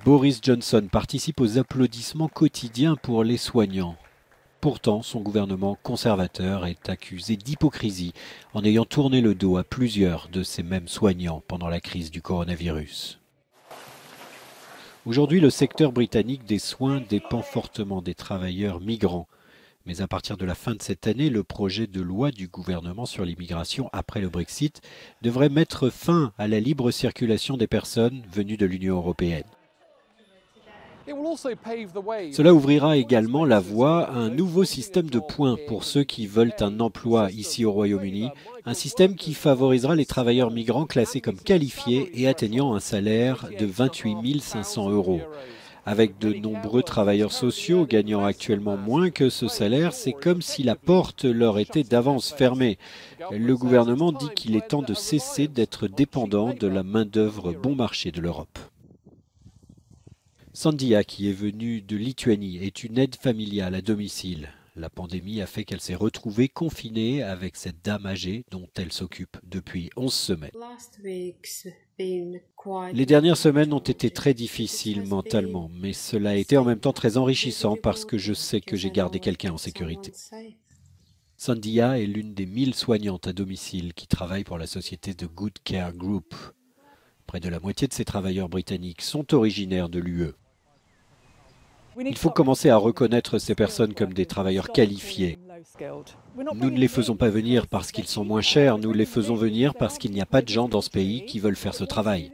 Boris Johnson participe aux applaudissements quotidiens pour les soignants. Pourtant, son gouvernement conservateur est accusé d'hypocrisie en ayant tourné le dos à plusieurs de ces mêmes soignants pendant la crise du coronavirus. Aujourd'hui, le secteur britannique des soins dépend fortement des travailleurs migrants. Mais à partir de la fin de cette année, le projet de loi du gouvernement sur l'immigration après le Brexit devrait mettre fin à la libre circulation des personnes venues de l'Union européenne. Cela ouvrira également la voie à un nouveau système de points pour ceux qui veulent un emploi ici au Royaume-Uni, un système qui favorisera les travailleurs migrants classés comme qualifiés et atteignant un salaire de 28 500 €. Avec de nombreux travailleurs sociaux gagnant actuellement moins que ce salaire, c'est comme si la porte leur était d'avance fermée. Le gouvernement dit qu'il est temps de cesser d'être dépendant de la main-d'œuvre bon marché de l'Europe. Sandhya, qui est venue de Lituanie, est une aide familiale à domicile. La pandémie a fait qu'elle s'est retrouvée confinée avec cette dame âgée dont elle s'occupe depuis 11 semaines. Les dernières semaines ont été très difficiles mentalement, mais cela a été en même temps très enrichissant parce que je sais que j'ai gardé quelqu'un en sécurité. Sandhya est l'une des 1000 soignantes à domicile qui travaillent pour la société de Good Care Group. Près de la moitié de ces travailleurs britanniques sont originaires de l'UE. Il faut commencer à reconnaître ces personnes comme des travailleurs qualifiés. Nous ne les faisons pas venir parce qu'ils sont moins chers, nous les faisons venir parce qu'il n'y a pas de gens dans ce pays qui veulent faire ce travail.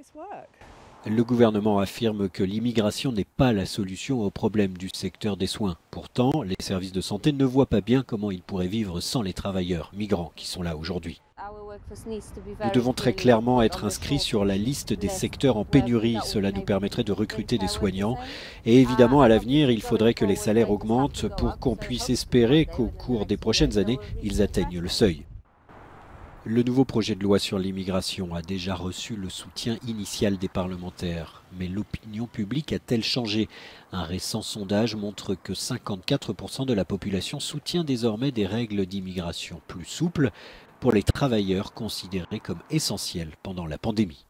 Le gouvernement affirme que l'immigration n'est pas la solution au problème du secteur des soins. Pourtant, les services de santé ne voient pas bien comment ils pourraient vivre sans les travailleurs migrants qui sont là aujourd'hui. Nous devons très clairement être inscrits sur la liste des secteurs en pénurie. Cela nous permettrait de recruter des soignants. Et évidemment, à l'avenir, il faudrait que les salaires augmentent pour qu'on puisse espérer qu'au cours des prochaines années, ils atteignent le seuil. Le nouveau projet de loi sur l'immigration a déjà reçu le soutien initial des parlementaires. Mais l'opinion publique a-t-elle changé? Un récent sondage montre que 54% de la population soutient désormais des règles d'immigration plus souples pour les travailleurs considérés comme essentiels pendant la pandémie.